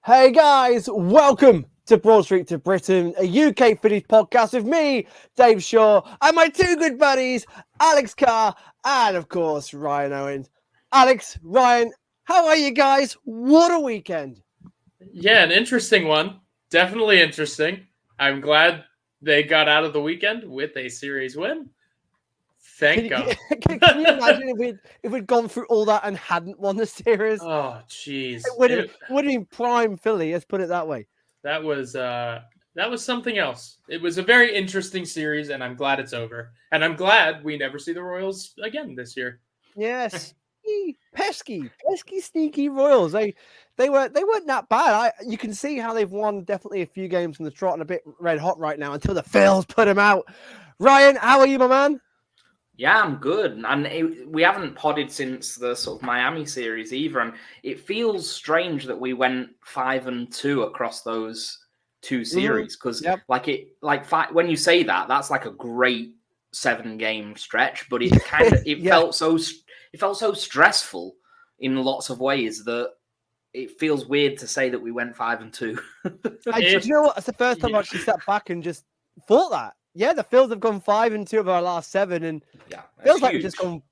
Hey guys, welcome to Broad Street to Britain, a UK Phillies podcast with me, Dave Shaw, and my two good buddies, Alex Carr and, of course, Ryan Owens. Alex, Ryan, how are you guys? What a weekend. Yeah, an interesting one. Definitely interesting. I'm glad they got out of the weekend with a series win. Thank God. Can you imagine if we'd gone through all that and hadn't won the series? Oh, jeez. It would have been prime Philly, let's put it that way. That was something else. It was a very interesting series, and I'm glad it's over. And I'm glad we never see the Royals again this year. Yes. pesky, sneaky Royals. They weren't that bad. You can see how they've won definitely a few games in the trot and a bit red hot right now until the Phils put them out. Ryan, how are you, my man? Yeah, I'm good. And we haven't podded since the sort of Miami series either. And it feels strange that we went 5-2 across those two series because, when you say that, that's like a great 7-game stretch. But it kind of felt so stressful in lots of ways that it feels weird to say that we went 5-2. Do you know what? It's the first time I actually sat back and just thought that. Yeah, the Phils have gone 5-2 of our last 7, and feels like we've just gone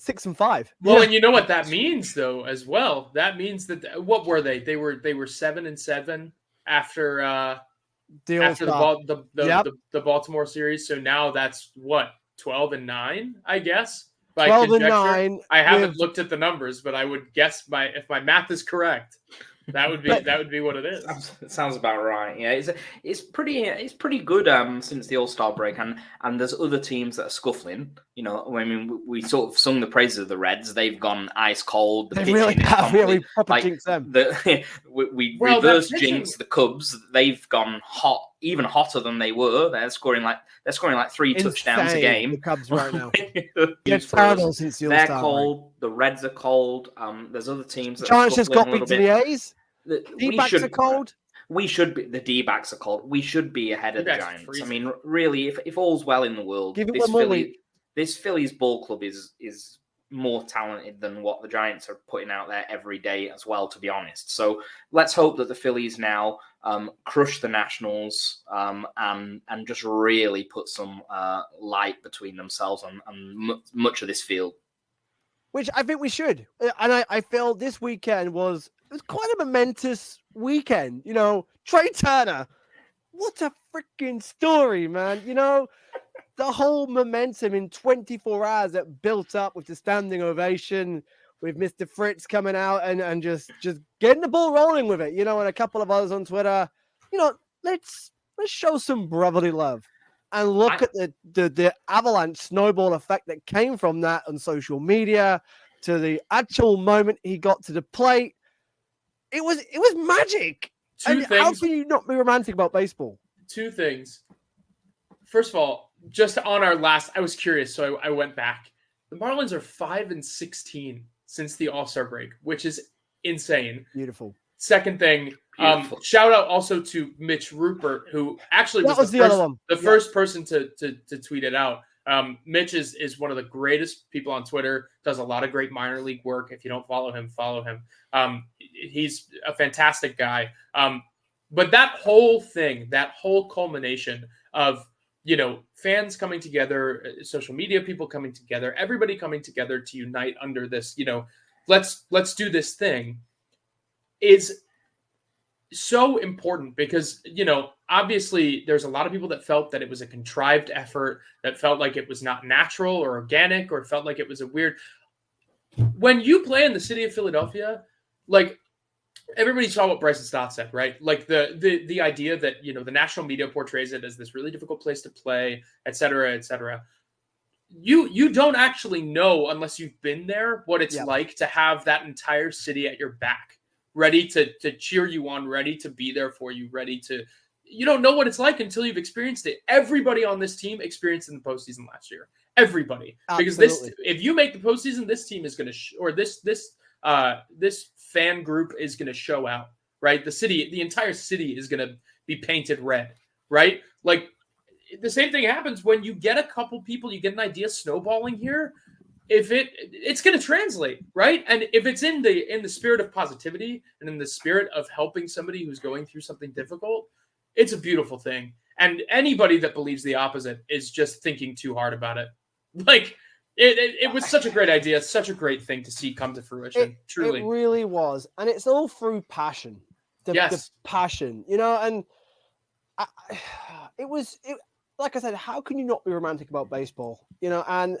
6-5. Well, and you know what that means, though, as well. That means that what were they? They were 7-7 after the Baltimore series. So now that's what 12-9, I guess. 12-9. I haven't looked at the numbers, but I would guess if my math is correct. That would be what it is. It sounds about right. Yeah, it's pretty good since the All-Star break, and there's other teams that are scuffling. You know, I mean, we sort of sung the praises of the Reds. They've gone ice cold. They really have. We proper jinxed them. We reverse jinx the Cubs. They've gone hot, even hotter than they were. They're scoring like 3 touchdowns a game. The Cubs right now. It's terrible since the All-Star break. They're cold. The Reds are cold. There's other teams that Giants just got beat to the A's. The D-backs are cold. We should be. The D-backs are cold. We should be ahead of the Giants. Freezing. I mean, really, if all's well in the world, this Phillies ball club is more talented than what the Giants are putting out there every day as well, to be honest. So let's hope that the Phillies now crush the Nationals and just really put some light between themselves and much of this field. Which I think we should. And I feel this weekend was quite a momentous weekend. You know, Trey Turner, what a freaking story, man. You know, the whole momentum in 24 hours that built up with the standing ovation, with Mr. Fritz coming out and just getting the ball rolling with it, you know, and a couple of others on Twitter. You know, let's show some brotherly love. And look at the avalanche snowball effect that came from that on social media to the actual moment he got to the plate. It was magic. How can you not be romantic about baseball? 2 things. First of all, just on our last, I was curious, so I went back. The Marlins are 5-16 since the All-Star break, which is insane. Beautiful. Second thing, shout out also to Mitch Rupert, who actually was the first person to tweet it out. Mitch is one of the greatest people on Twitter, does a lot of great minor league work. If you don't follow him, follow him. He's a fantastic guy. But that whole thing, that whole culmination of, you know, fans coming together, social media people coming together, everybody coming together to unite under this, you know, let's do this thing, is so important because, you know, obviously there's a lot of people that felt that it was a contrived effort, that felt like it was not natural or organic, or felt like it was a weird. When you play in the city of Philadelphia, like, everybody saw what Bryson Stott said, right? Like the idea that, you know, the national media portrays it as this really difficult place to play, et cetera, et cetera. You don't actually know, unless you've been there, what it's like to have that entire city at your back, ready to cheer you on, ready to be there for you, you don't know what it's like until you've experienced it. Everybody on this team experienced it in the postseason last year. Everybody. Absolutely. Because if you make the postseason, this team is going to, this fan group is going to show out, right? The entire city is going to be painted red, right? Like, the same thing happens when you get a couple people, you get an idea snowballing here. it's going to translate, right? And if it's in the spirit of positivity and in the spirit of helping somebody who's going through something difficult, it's a beautiful thing. And anybody that believes the opposite is just thinking too hard about it. Like it was such a great idea, such a great thing to see come to fruition. Truly, it really was, and it's all through passion. The passion, and it was like I said, how can you not be romantic about baseball? And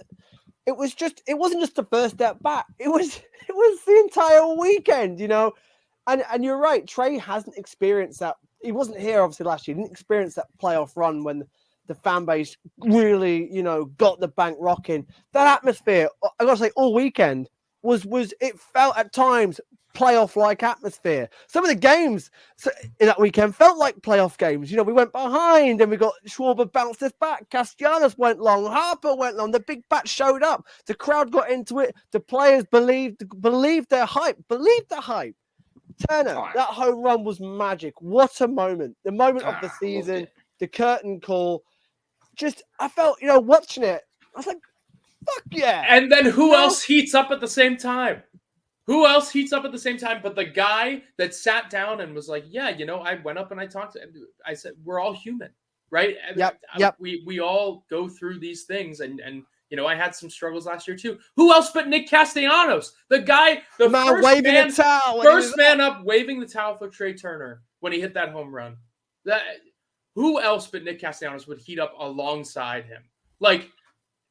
it wasn't just the first step back. It was the entire weekend, And you're right, Trey hasn't experienced that. He wasn't here obviously last year. He didn't experience that playoff run when the fan base really, got the bank rocking. That atmosphere, I gotta say, all weekend was it felt at times playoff-like atmosphere. Some of the games in that weekend felt like playoff games. We went behind and we got Schwarber bounced us back. Castellanos went long. Harper went long. The big bat showed up. The crowd got into it. The players believed their hype. Turner, that home run was magic. What a moment. The moment of the season, the curtain call. Just, I felt, watching it, I was like, fuck yeah. And then who else heats up at the same time? Who else heats up at the same time but the guy that sat down and was like, yeah, I went up and I talked to him. I said, we're all human, right? Yep. We all go through these things and I had some struggles last year too. Who else but Nick Castellanos? The guy, the man first waving man, the towel. First man up waving the towel for Trey Turner when he hit that home run. Who else but Nick Castellanos would heat up alongside him? Like,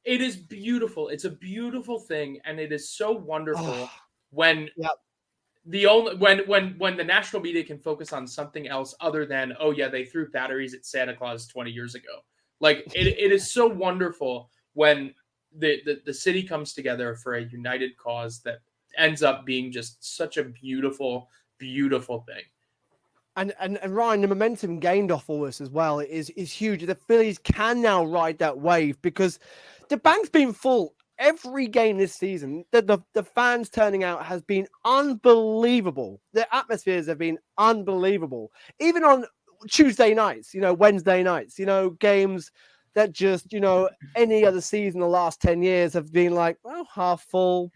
it is beautiful. It's a beautiful thing, and it is so wonderful when when the national media can focus on something else other than, oh yeah, they threw batteries at Santa Claus 20 years ago. Like, it is so wonderful when the city comes together for a united cause that ends up being just such a beautiful, beautiful thing. And Ryan, the momentum gained off all this as well is huge. The Phillies can now ride that wave because the bank's been full every game this season. The fans turning out has been unbelievable. The atmospheres have been unbelievable. Even on Tuesday nights, Wednesday nights, games that just, any other season the last 10 years have been like, well, half full,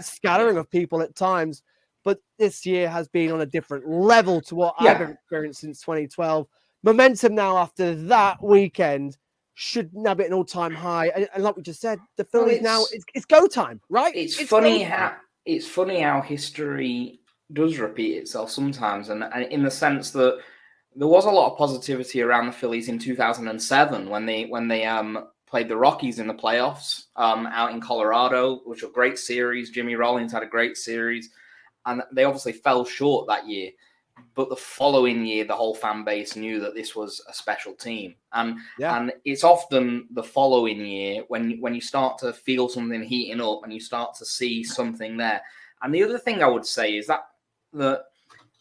scattering of people at times. But this year has been on a different level to what I've experienced since 2012. Momentum now after that weekend should now be at an all-time high. And like we just said, the Phillies now, it's go time, right? It's funny how history does repeat itself sometimes. And in the sense that there was a lot of positivity around the Phillies in 2007 when they played the Rockies in the playoffs out in Colorado, which was a great series. Jimmy Rollins had a great series. And they obviously fell short that year. But the following year, the whole fan base knew that this was a special team. And it's often the following year when you start to feel something heating up and you start to see something there. And the other thing I would say is that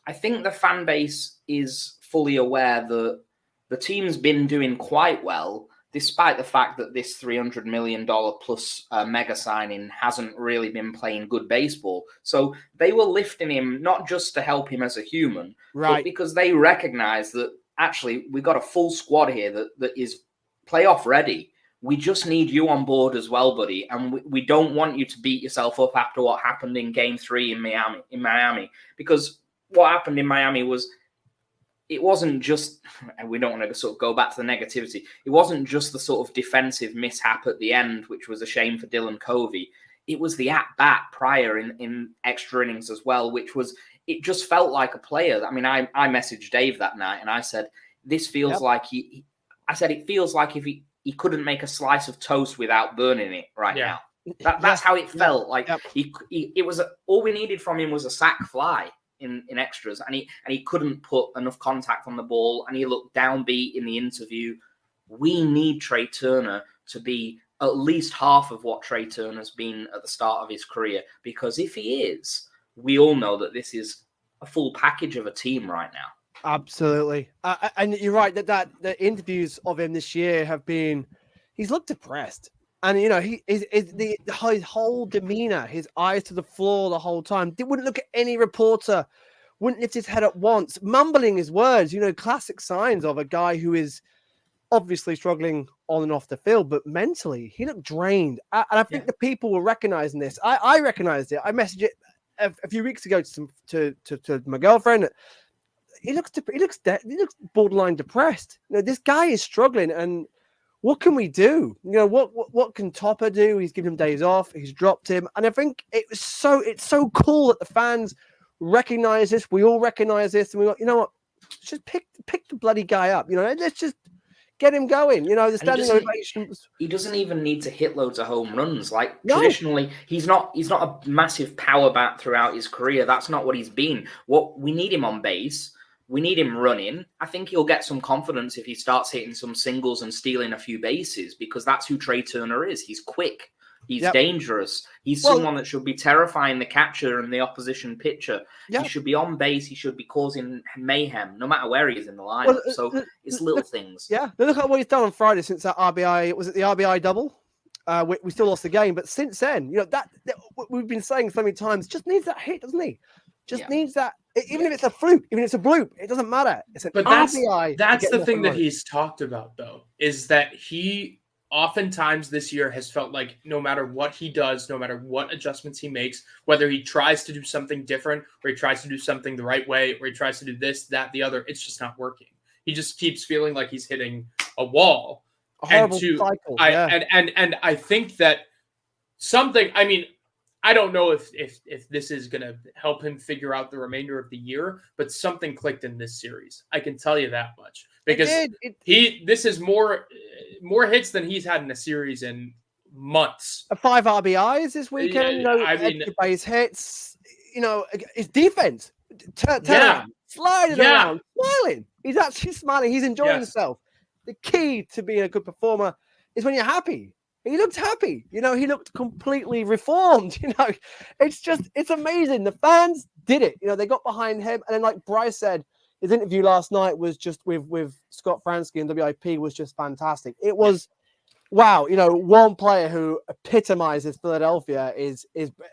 I think the fan base is fully aware that the team's been doing quite well, despite the fact that this $300 million plus mega signing hasn't really been playing good baseball. So they were lifting him not just to help him as a human, but because they recognize that actually we've got a full squad here that is playoff ready. We just need you on board as well, buddy. And we don't want you to beat yourself up after what happened in Game 3 in Miami. Because what happened in Miami was, it wasn't just, and we don't want to sort of go back to the negativity, it wasn't just the sort of defensive mishap at the end, which was a shame for Dylan Covey. It was the at-bat prior in extra innings as well, which was, it just felt like a player. I mean, I messaged Dave that night and I said, this feels like it feels like if he couldn't make a slice of toast without burning it now. That's how it felt. Like it was, all we needed from him was a sac fly in extras, and he couldn't put enough contact on the ball, and he looked downbeat in the interview. We need Trey Turner to be at least half of what Trey Turner's been at the start of his career, because if he is, we all know that this is a full package of a team right now. Absolutely. And you're right that the interviews of him this year have been, he's looked depressed. And, his whole demeanor, his eyes to the floor the whole time. He wouldn't look at any reporter, wouldn't lift his head up once, mumbling his words, classic signs of a guy who is obviously struggling on and off the field, but mentally he looked drained. And I think the people were recognizing this. I recognized it. I messaged it a few weeks ago to my girlfriend. He looks borderline depressed. This guy is struggling, and what can we do? What can Topper do? He's given him days off. He's dropped him, and I think it's so cool that the fans recognize this. We all recognize this, and we go, you know what? Just pick the bloody guy up. Let's just get him going. The standing ovations. He doesn't even need to hit loads of home runs. Traditionally, he's not a massive power bat throughout his career. That's not what he's been. What we need him on base. We need him running. I think he'll get some confidence if he starts hitting some singles and stealing a few bases, because that's who Trey Turner is. He's quick. He's dangerous. He's someone that should be terrifying the catcher and the opposition pitcher. He should be on base. He should be causing mayhem, no matter where he is in the lineup. It's little things. Yeah. Look at what he's done on Friday since that RBI. Was it the RBI double? We still lost the game, but since then, that we've been saying so many times, just needs that hit, doesn't he? Just needs that. Even if it's a fluke, even if it's a bloop, it doesn't matter. It's an RBI. That's the thing that he's talked about, though, is that he oftentimes this year has felt like no matter what he does, no matter what adjustments he makes, whether he tries to do something different or he tries to do something the right way or he tries to do this, that, the other, it's just not working. He just keeps feeling like he's hitting a wall. A horrible cycle. And I think that something, I mean, I don't know if this is going to help him figure out the remainder of the year, but something clicked in this series. I can tell you that much, because this is more hits than he's had in a series in months. 5 RBIs this weekend. Extra base hits. His defense, sliding around, smiling. He's actually smiling. He's enjoying himself. The key to being a good performer is when you're happy. He looked happy. He looked completely reformed. It's amazing. The fans did it. They got behind him. And then, like Bryce said, his interview last night was just with Scott Fransky and WIP was just fantastic. It was, wow. One player who epitomizes Philadelphia is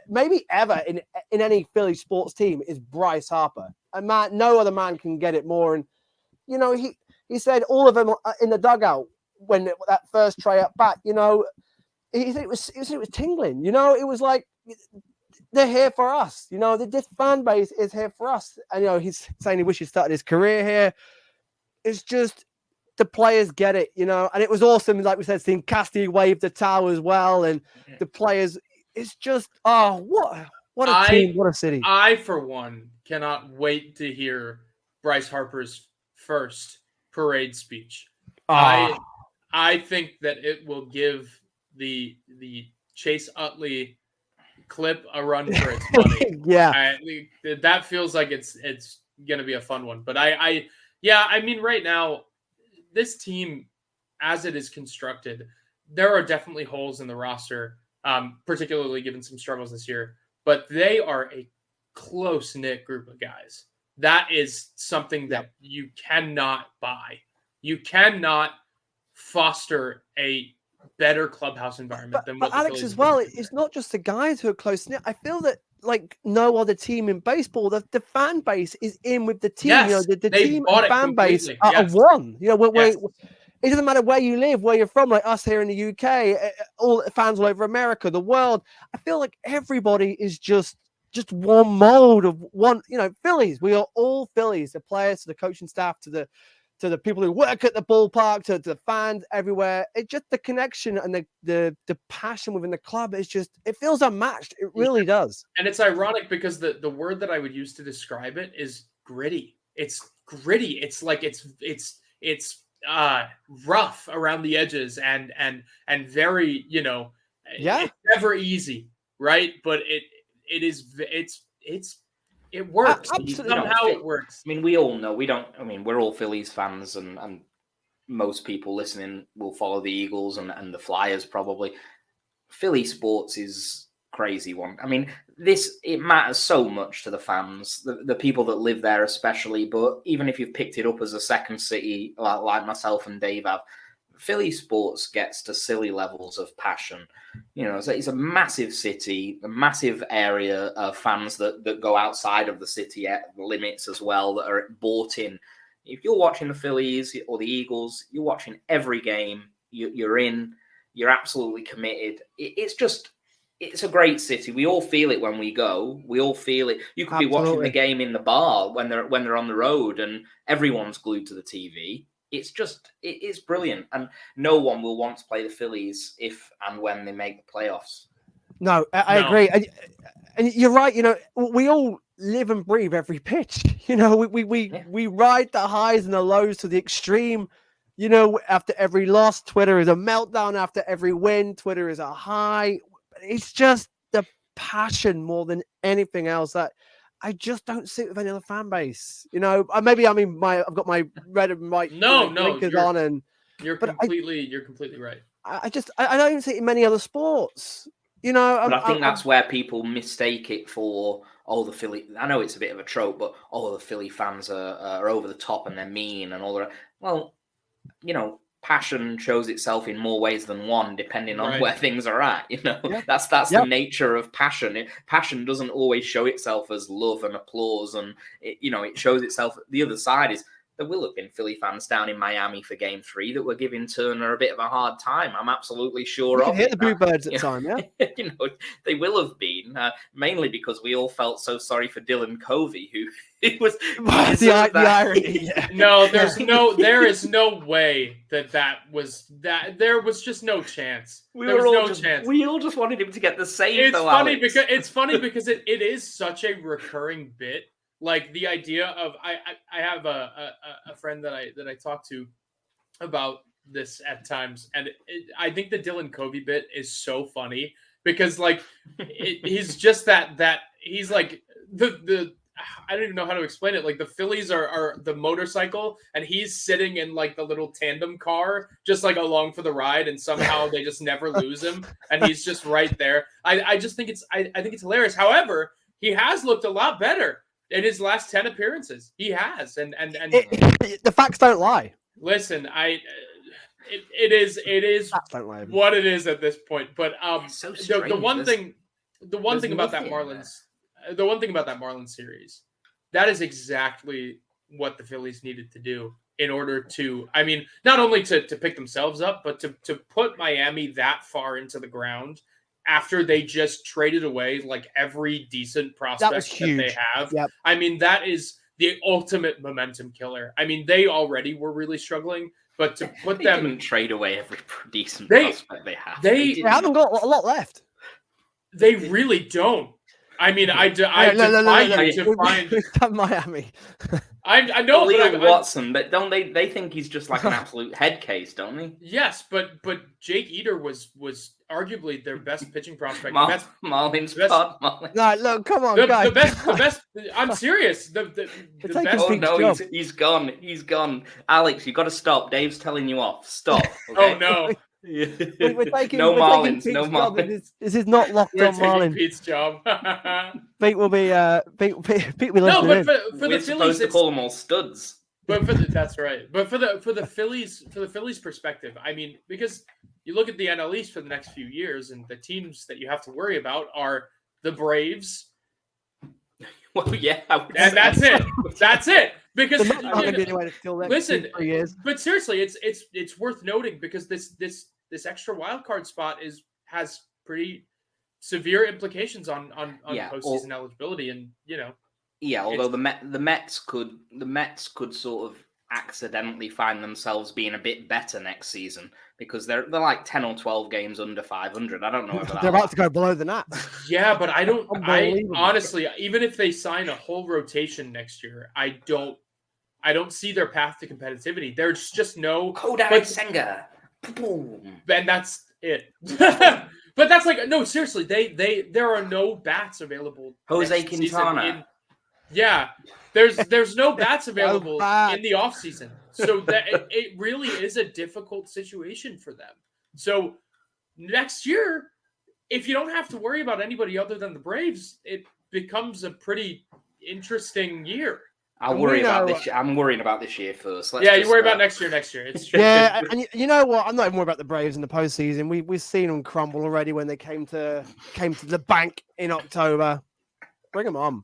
maybe ever in any Philly sports team is Bryce Harper. And no other man can get it more. And, he said all of them in the dugout, when that first tray up bat, he said it was tingling. It was like they're here for us. This fan base is here for us. And he's saying he wishes he started his career here. It's just the players get it, and it was awesome. Like we said, seeing Casty wave the towel as well, and the players. It's just what a team, what a city. I for one cannot wait to hear Bryce Harper's first parade speech. I think that it will give the Chase Utley clip a run for its money. That feels like it's going to be a fun one. But I mean, right now, this team, as it is constructed, there are definitely holes in the roster, particularly given some struggles this year. But they are a close-knit group of guys. That is something that you cannot buy. You cannot foster a better clubhouse environment than what Alex as well. It's not just the guys who are close knit. I feel that like no other team in baseball, the fan base is in with the team. Yes, the team and fan base are one. It doesn't matter where you live, where you're from. Like us here in the UK, all fans all over America, the world. I feel like everybody is just one mold of one. Phillies. We are all Phillies. The players, to the coaching staff, to the people who work at the ballpark, to the fans everywhere. It's just the connection and the passion within the club. It feels unmatched. It really does. And it's ironic because the word that I would use to describe it is gritty. It's gritty. It's like it's rough around the edges and very, it's never easy, right? But it works. Somehow it works. I mean, we all know we're all Phillies fans, and most people listening will follow the Eagles and the Flyers probably. Philly sports is crazy one. I mean, it matters so much to the fans, the people that live there especially, but even if you've picked it up as a second city, like myself and Dave have, Philly sports gets to silly levels of passion. It's a massive city, a massive area of fans that go outside of the city limits as well, that are bought in. If you're watching the Phillies or the Eagles, you're watching every game. You're in. You're absolutely committed. It's a great city. We all feel it when we go. We all feel it. You could be watching the game in the bar when they're on the road, and everyone's glued to the TV. It's brilliant, and no one will want to play the Phillies if and when they make the playoffs. No, I agree, and you're right. We all live and breathe every pitch. We ride the highs and the lows to the extreme. After every loss, Twitter is a meltdown. After every win, Twitter is a high. It's just the passion more than anything else that I just don't see with any other fan base. Maybe I've got my red and white blinkers on, and you're completely right. I don't see it in many other sports. But I think that's where people mistake it for the Philly. I know it's a bit of a trope, but the Philly fans are over the top and they're mean and all that. Well, passion shows itself in more ways than one, depending on where things are at. That's the nature of passion. Passion doesn't always show itself as love and applause, and it shows itself. The other side is there will have been Philly fans down in Miami for Game 3 that were giving Turner a bit of a hard time. I'm absolutely sure of it. Hit the Bluebirds at the time, yeah. They will have been, mainly because we all felt so sorry for Dylan Covey, who was the irony. Yeah. No, there is no way that was there was just no chance. We all just wanted him to get the save. It's funny because it is such a recurring bit. Like the idea of I have a friend that I talk to about this at times, and I think the Dylan Covey bit is so funny because like he's just that he's like the I don't even know how to explain it. Like the Phillies are the motorcycle, and he's sitting in like the little tandem car, just like along for the ride, and somehow they just never lose him, and he's just right there. I just think I think it's hilarious. However, he has looked a lot better in his last 10 appearances. He has, and the facts don't lie. Listen, it is what it is at this point. But so strange, the one thing about that Marlins series, that is exactly what the Phillies needed to do in order to, not only to pick themselves up, but to put Miami that far into the ground after they just traded away like every decent prospect that they have. Yep. That is the ultimate momentum killer. They already were really struggling, but to put them didn't trade away every decent prospect they have. They haven't got a lot left. They really don't. I defy you to find Miami. I know, but Watson, but don't they think he's just like an absolute head case, don't they? Yes, but Jake Eder was arguably their best pitching prospect. Marlins. No, look, come on, guys. The best. I'm serious. The best. Oh no, he's gone. He's gone. Alex, you got to stop. Dave's telling you off. Stop. Okay? Oh no. We're taking Marlins. Pete's No job. Marlins. This is not locked on Marlins. Pete's job. Pete will be Pete will no, but for the Phillies, supposed to call them all studs. But that's right. But for the Phillies perspective, because you look at the NL East for the next few years, and the teams that you have to worry about are the Braves. Well, yeah, and that's it. That's it. Because listen, 3 years. But seriously, it's worth noting because this extra wild card spot has pretty severe implications on postseason eligibility, and Yeah, although the Mets could sort of accidentally find themselves being a bit better next season because they're like 10 or 12 games under 500. I don't know if they're about to go below the Nats. Yeah, but I honestly, even if they sign a whole rotation next year, I don't see their path to competitivity. There's just no Kodai Senga. Boom. And that's it. But that's like no, seriously, there are no bats available. Jose Quintana. Yeah, there's no bats available in the offseason. So that it really is a difficult situation for them. So next year, if you don't have to worry about anybody other than the Braves, it becomes a pretty interesting year. I'm worrying about this year first. You worry about next year. It's true. Yeah, and you know what? I'm not even worried about the Braves in the postseason. We've seen them crumble already when they came to the bank in October. Bring them on.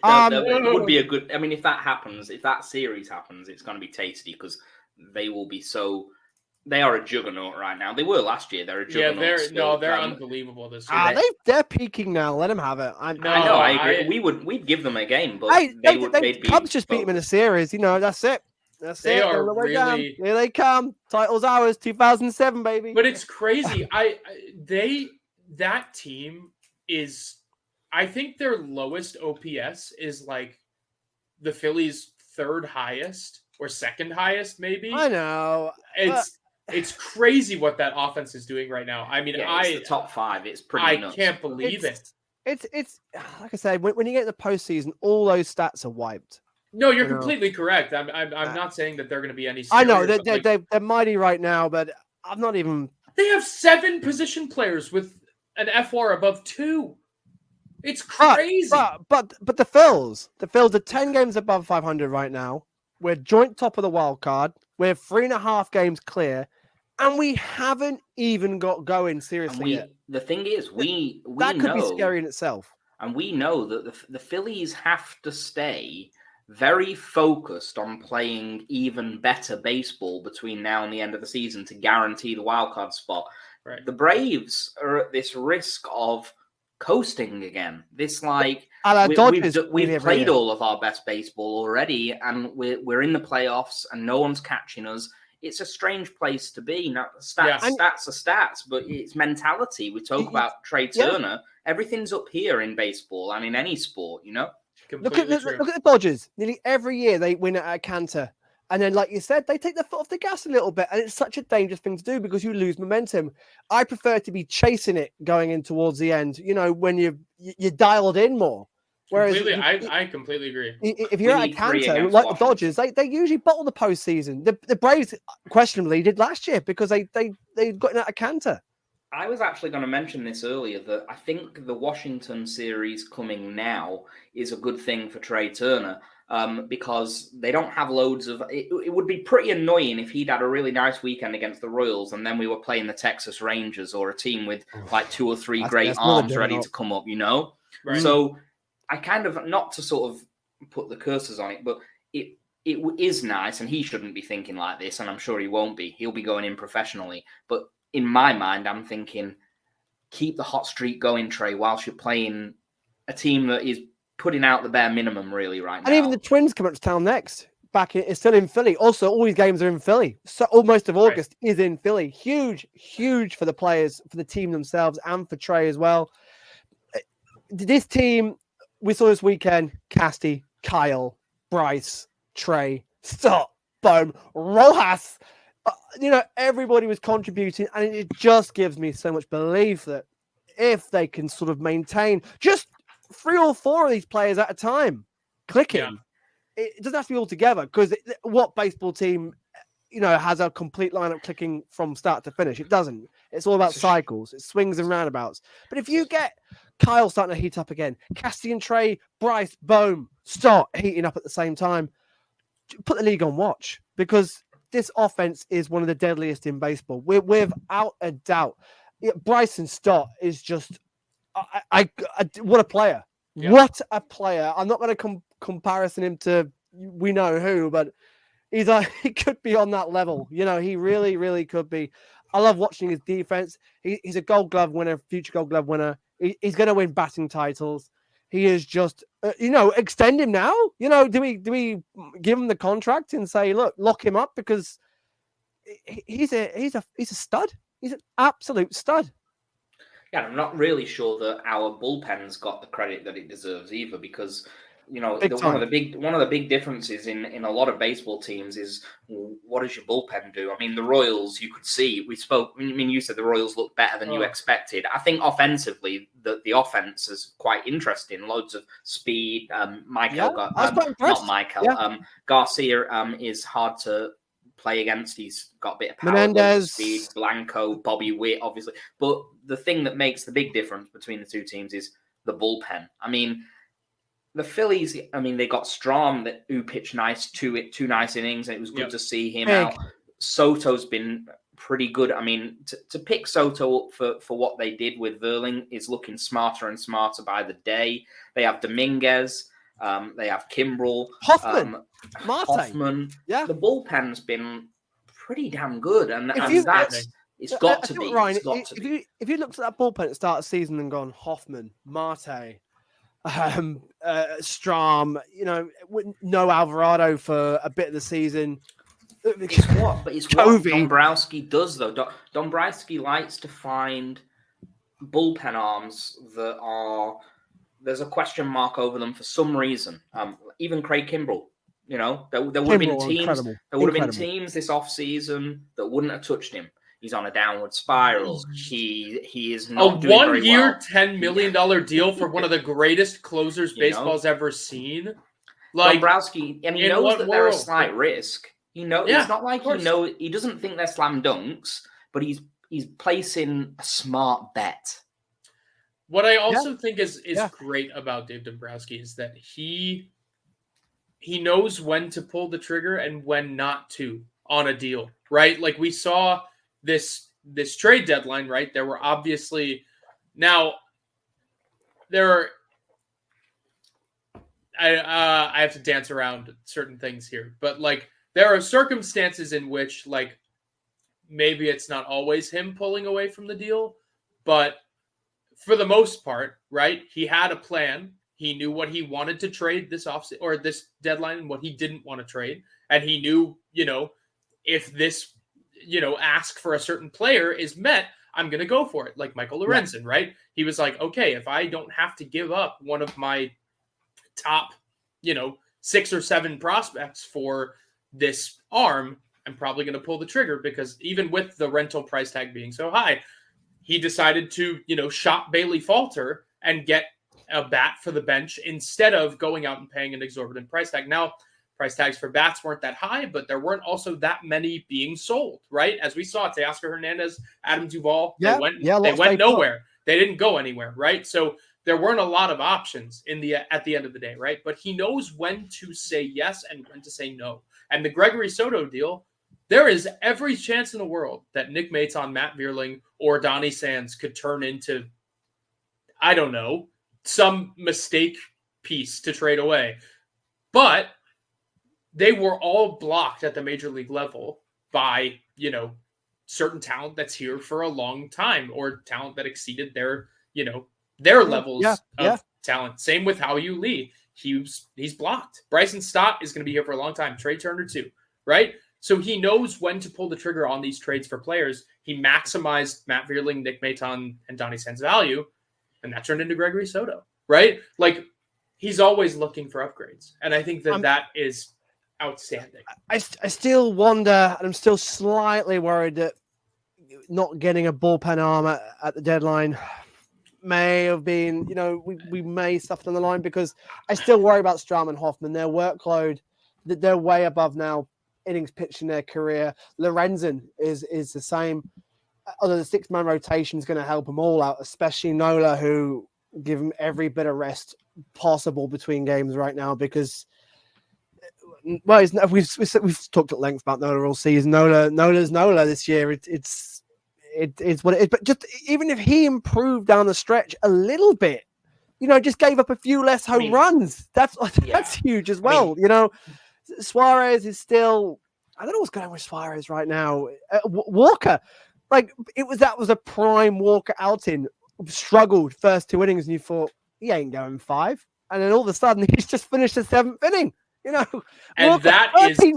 It would be a good. I mean, if that happens, if that series happens, it's going to be tasty because they will be so. They are a juggernaut right now. They were last year. They're a juggernaut. Yeah, they're unbelievable this year. They're peaking now. Let them have it. I know. I agree. We'd give them a game, but Cubs just beat them in a series. That's it. They are really. Here they come. Title's ours. 2007, baby. But it's crazy. That team is. I think their lowest OPS is like the Phillies' third highest or second highest, maybe. I know. It's crazy what that offense is doing right now. I mean, it's the top 5. It's pretty nuts. I can't believe it. It's like I said, when you get in the postseason, all those stats are wiped. No, you're completely correct. I'm not saying that they're going to be any. I know they're mighty right now, but I'm not even. They have 7 position players with an FR above 2. It's crazy. But the Phils are 10 games above 500 right now. We're joint top of the wild card. We're 3.5 games clear, and we haven't even got going seriously yet. The thing is, we that could know, be scary in itself. And we know that the Phillies have to stay very focused on playing even better baseball between now and the end of the season to guarantee the wild card spot. Right. The Braves are at this risk of coasting again. This we've played all of our best baseball already, and we're in the playoffs, and no one's catching us. It's a strange place to be. Now, stats are stats, but it's mentality. We talk about Trey Turner. Everything's up here in baseball and in any sport, Look at the Dodgers. Nearly every year they win at a canter. And then, like you said, they take their foot off the gas a little bit. And it's such a dangerous thing to do because you lose momentum. I prefer to be chasing it going in towards the end, when you're dialed in more. Whereas I completely agree. If you're at a canter, like the Dodgers, they usually bottle the postseason. The Braves, questionably, did last year because they got in at a canter. I was actually going to mention this earlier, that I think the Washington series coming now is a good thing for Trey Turner. Because they don't have loads of. It would be pretty annoying if he'd had a really nice weekend against the Royals and then we were playing the Texas Rangers or a team with like 2 or 3 great arms ready to come up, Right. So I kind of, not to sort of put the curses on it, but it is nice, and he shouldn't be thinking like this, and I'm sure he won't be. He'll be going in professionally. But in my mind, I'm thinking, keep the hot streak going, Trey, whilst you're playing a team that is putting out the bare minimum really right now. And even the Twins come up to town next. It's still in Philly. Also, all these games are in Philly. So almost of August is in Philly. Huge for the players, for the team themselves, and for Trey as well. This team, we saw this weekend, Casty, Kyle, Bryce, Trey, Stott, Bohm, Rojas. Everybody was contributing, and it just gives me so much belief that if they can sort of maintain just 3 or 4 of these players at a time clicking, it doesn't have to be all together, because what baseball team, has a complete lineup clicking from start to finish? It doesn't. It's all about cycles. It swings and roundabouts. But if you get Kyle starting to heat up again, Casty and Trey, Bryce, Bohm, Stott heating up at the same time, put the league on watch, because this offense is one of the deadliest in baseball. Without a doubt. Bryson Stott is just, what a player. Yeah. What a player. I'm not going to comparison him to we know who, but he could be on that level. He really, really could be. I love watching his defense. He's a Gold Glove winner, future Gold Glove winner. He's going to win batting titles. He is just, extend him now. Do we give him the contract and say, look, lock him up, because he's a stud. He's an absolute stud. Yeah, I'm not really sure that our bullpen's got the credit that it deserves either, because one of the big differences in a lot of baseball teams is, what does your bullpen do? I mean, the Royals, you could see, you said the Royals looked better than you expected. I think offensively, the offense is quite interesting. Loads of speed. Garcia is hard to play against. He's got a bit of power, Menendez, speed, Blanco, Bobby Witt, obviously. But the thing that makes the big difference between the two teams is the bullpen. I mean, the Phillies, they got Strahm, who pitched two nice innings, and it was good to see him out. Soto's been pretty good. I mean, to pick Soto up for what they did with Verling is looking smarter and smarter by the day. They have Dominguez. They have Kimbrel, Hoffman. Yeah, the bullpen's been pretty damn good, and it's got to be. Ryan, it's got to be. If you looked at that bullpen at the start of the season and gone Hoffman, Marte, Strahm, no Alvarado for a bit of the season. It's what Dombrowski does, though. Dombrowski likes to find bullpen arms that are there's a question mark over them for some reason. Even Craig Kimbrel, there would have been teams. There would have been teams this offseason that wouldn't have touched him. He's on a downward spiral. He is not doing very well. A 1-year, $10 million deal for one of the greatest closers baseball's ever seen. Like Dombrowski, and he knows that they're a slight risk. It's not like he doesn't think they're slam dunks, but he's placing a smart bet. What I also think is great about Dave Dombrowski is that he knows when to pull the trigger and when not to on a deal, right? Like we saw this trade deadline, right? There were obviously I have to dance around certain things here, but like there are circumstances in which like maybe it's not always him pulling away from the deal, but for the most part, right? He had a plan. He knew what he wanted to trade this offseason or this deadline and what he didn't want to trade. And he knew, if this, ask for a certain player is met, I'm going to go for it. Like Michael Lorenzen, right? He was like, okay, if I don't have to give up one of my top, 6 or 7 prospects for this arm, I'm probably going to pull the trigger because even with the rental price tag being so high, he decided to, shop Bailey Falter and get a bat for the bench instead of going out and paying an exorbitant price tag. Now, price tags for bats weren't that high, but there weren't also that many being sold, right? As we saw, Teoscar Hernandez, Adam Duvall, they went nowhere. They didn't go anywhere, right? So there weren't a lot of options at the end of the day, right? But he knows when to say yes and when to say no. And the Gregory Soto deal, there is every chance in the world that Nick Maton, Matt Vierling, or Donnie Sands could turn into, I don't know, some mistake piece to trade away. But they were all blocked at the major league level by, certain talent that's here for a long time or talent that exceeded their levels of talent. Same with Hao-Yu Lee. He's blocked. Bryson Stott is going to be here for a long time. Trey Turner too, right? So he knows when to pull the trigger on these trades for players. He maximized Matt Vierling, Nick Maton, and Donnie Sands' value, and that turned into Gregory Soto, right? Like, he's always looking for upgrades, and I think that is outstanding. I still wonder, and I'm still slightly worried that not getting a bullpen arm at the deadline may have been, we may suffer on the line because I still worry about Strahm and Hoffman. Their workload, that they're way above now innings pitched in their career. Lorenzen is the same. Although the 6-man rotation is going to help them all out, especially Nola, who give him every bit of rest possible between games right now because, well, we've talked at length about Nola all season. Nola's Nola this year. It's what it is. But just even if he improved down the stretch a little bit, just gave up a few less home runs. That's huge as well. Suarez is still, I don't know what's going on with Suarez right now. Walker, that was a prime Walker outing. Struggled first 2 innings, and you thought he ain't going 5, and then all of a sudden he's just finished the 7th inning. And Walker, that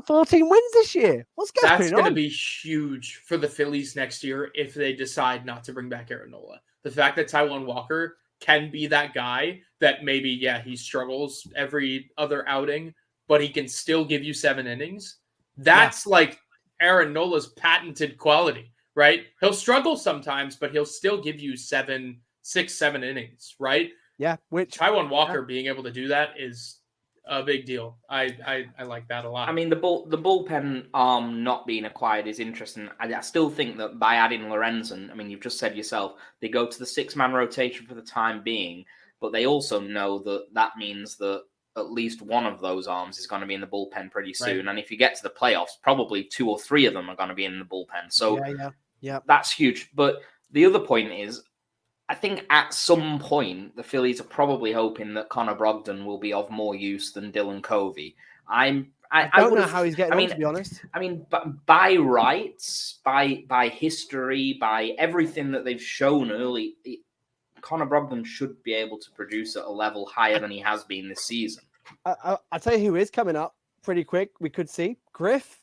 14 wins this year. What's going on? That's going to be huge for the Phillies next year if they decide not to bring back Aaron Nola. The fact that Taijuan Walker can be that guy that maybe, he struggles every other outing, but he can still give you 7 innings. That's like Aaron Nola's patented quality, right? He'll struggle sometimes, but he'll still give you 6, 7 innings, right? Yeah. Which Taijuan Walker being able to do that is a big deal. I like that a lot. I mean, the bullpen arm not being acquired is interesting. I still think that by adding Lorenzen, I mean, you've just said yourself, they go to the 6-man rotation for the time being, but they also know that means that at least one of those arms is going to be in the bullpen pretty soon. Right. And if you get to the playoffs, probably 2 or 3 of them are going to be in the bullpen. So that's huge. But the other point is, I think at some point the Phillies are probably hoping that Connor Brogdon will be of more use than Dylan Covey. I don't know how he's getting on, to be honest. I mean, by rights, by history, by everything that they've shown early, Connor Brogdon should be able to produce at a level higher than he has been this season. I'll tell you who is coming up pretty quick. We could see Griff.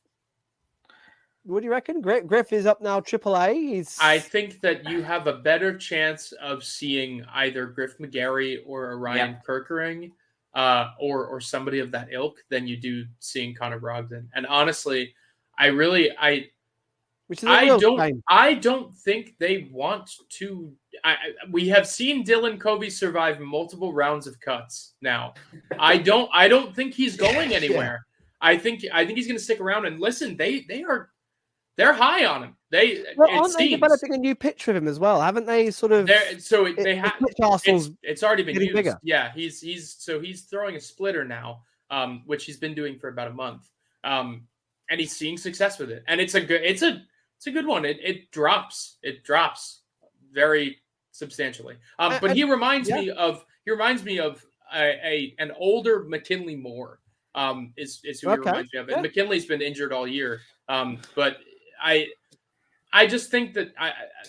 What do you reckon? Griff is up now, AAA. I think that you have a better chance of seeing either Griff McGarry or a Ryan Kerkering, or somebody of that ilk than you do seeing Connor Brogdon. And honestly, I don't think they want to. We have seen Dylan Covey survive multiple rounds of cuts now. I don't think he's going anywhere. I think he's going to stick around. And listen, they're high on him. Aren't they developing a new pitch with him as well? Haven't they sort of? It's already been used. Bigger. Yeah, he's throwing a splitter now, which he's been doing for about a month, and he's seeing success with it. And it's a good one. It drops very substantially. But he reminds me of an older McKinley Moore. Is who he reminds me of. And McKinley's been injured all year. But I just think that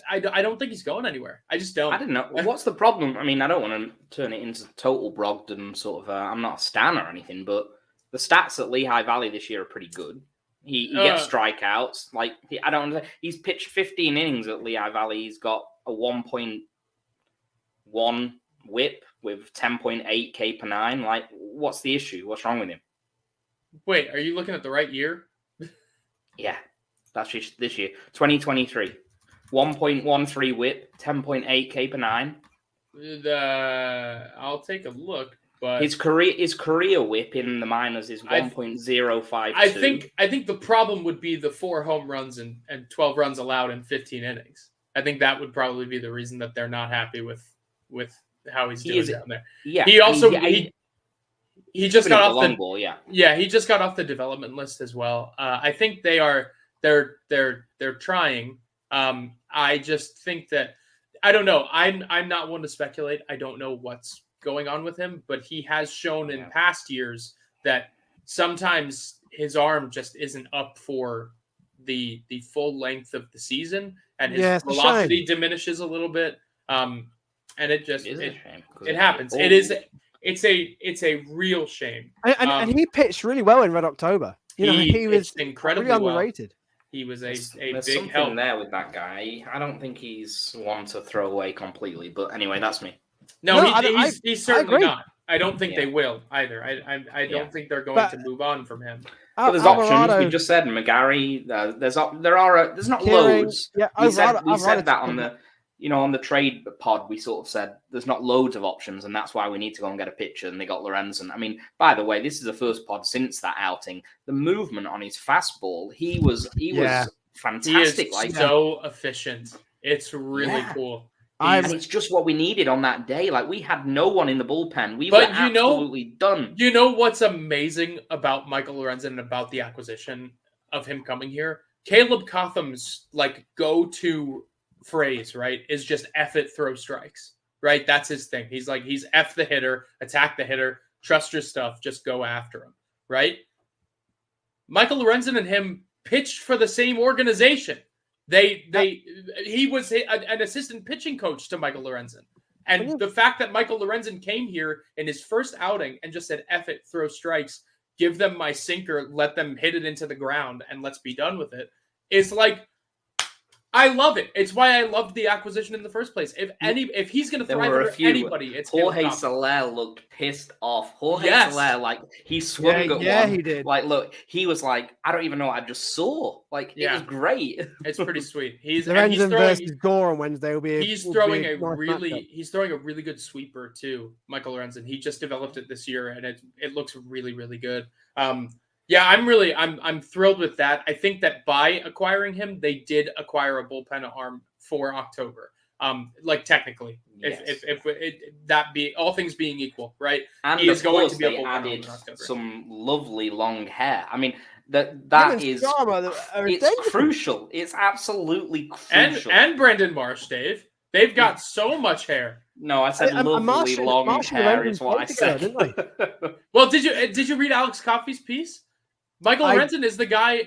I don't think he's going anywhere. I just don't. I don't know. What's the problem? I mean, I don't want to turn it into total Brogdon sort of. I'm not a stan or anything, but the stats at Lehigh Valley this year are pretty good. He gets strikeouts. Like I don't know. He's pitched 15 innings at Lehigh Valley. He's got a 1.1 WHIP with 10.8 K per nine. Like, what's the issue? What's wrong with him? Wait, are you looking at the right year? Yeah. That's this year, 2023. 1.13 WHIP, 10.8 K per nine. I'll take a look, but his career WHIP in the minors is 1.052. I think the problem would be the 4 home runs and 12 runs allowed in 15 innings. I think that would probably be the reason that they're not happy with how he's doing down there. Yeah. He also he just got off the long ball. Yeah. Yeah, he just got off the development list as well. I think they're trying. I just think that I don't know. I'm not one to speculate. I don't know what's going on with him, but he has shown in past years that sometimes his arm just isn't up for the full length of the season, and his velocity diminishes a little bit. And it happens. It's a real shame. And he pitched really well in Red October. He was incredibly underrated. Well. He was there's big help there with that guy. I don't think he's one to throw away completely, but anyway, that's me. No, he's certainly not. I don't think they will either. I don't think they're going to move on from him. But there's options. We just said McGarry. There's not loads. Yeah, we said that on the on the trade pod. We sort of said there's not loads of options, and that's why we need to go and get a pitcher. And they got Lorenzen. I mean, by the way, this is the first pod since that outing. The movement on his fastball, he was fantastic. He is so efficient. It's really cool. And it's just what we needed on that day. Like, we had no one in the bullpen. We were absolutely done. You know what's amazing about Michael Lorenzen and about the acquisition of him coming here? Caleb Cotham's go-to phrase, right, is just F it, throw strikes, right? That's his thing. He's F the hitter, attack the hitter, trust your stuff, just go after him, right? Michael Lorenzen and him pitched for the same organization. He was an assistant pitching coach to Michael Lorenzen. And the fact that Michael Lorenzen came here in his first outing and just said, F it, throw strikes, give them my sinker, let them hit it into the ground, and let's be done with it, is I love it. It's why I loved the acquisition in the first place. If he's going to thrive over anybody, it's Jorge Soler looked pissed off. Soler, he swung at one. Yeah, he did. Look, he was like, I don't even know what I just saw. It was great. It's pretty sweet. Lorenzen versus Gore on Wednesday will be. He's throwing a really good sweeper too, Michael Lorenzen. He just developed it this year, and it looks really, really good. Yeah, I'm thrilled with that. I think that by acquiring him, they did acquire a bullpen arm for October. Technically, yes. if that be all things being equal, right? And he is going to be they added some lovely long hair. I mean, that is it's crucial. It's absolutely crucial. And Brandon Marsh, Dave. They've got so much hair. No, I said lovely long hair is what I said. Together, well, did you read Alex Coffey's piece? Michael Lorenzen is the guy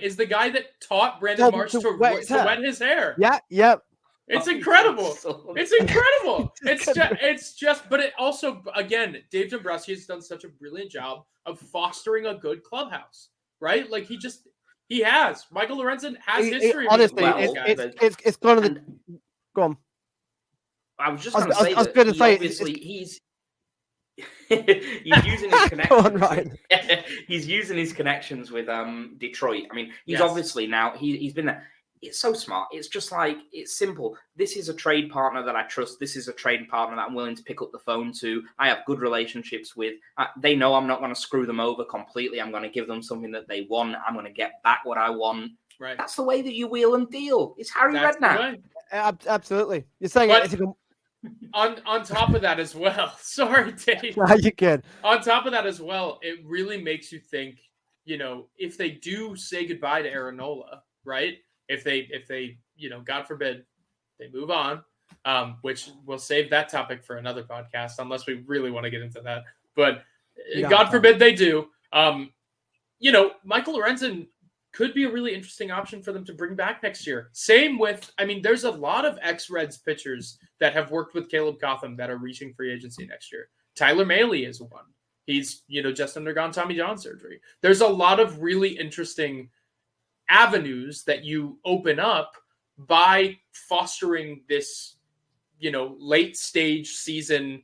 that taught Brandon Marsh to wet his hair. Yeah, yep. It's incredible. It's incredible. It's just, but it also, again, Dave Dombrowski has done such a brilliant job of fostering a good clubhouse, right? Like he has. Michael Lorenzen has history. Honestly, it's kind of the. Go on. I was just going to say he's using his connections. Go on, Ryan. He's using his connections with Detroit. I mean, he's obviously now he's been there. It's so smart. It's just like, it's simple. This is a trade partner that I trust. This is a trade partner that I'm willing to pick up the phone to. I have good relationships with. They know I'm not going to screw them over completely. I'm going to give them something that they want. I'm going to get back what I want. Right. That's the way that you wheel and deal. It's Harry Redknapp. Absolutely. You're saying on top of that as well. Sorry, Dave. No, you can. On top of that as well, it really makes you think, if they do say goodbye to Aaron Nola, right? If they, God forbid, they move on, which we'll save that topic for another podcast, unless we really want to get into that. But God forbid they do. Michael Lorenzen could be a really interesting option for them to bring back next year. Same with, there's a lot of ex-Reds pitchers that have worked with Caleb Cotham that are reaching free agency next year. Tyler Mahle is one. He's, just undergone Tommy John surgery. There's a lot of really interesting avenues that you open up by fostering this, late stage season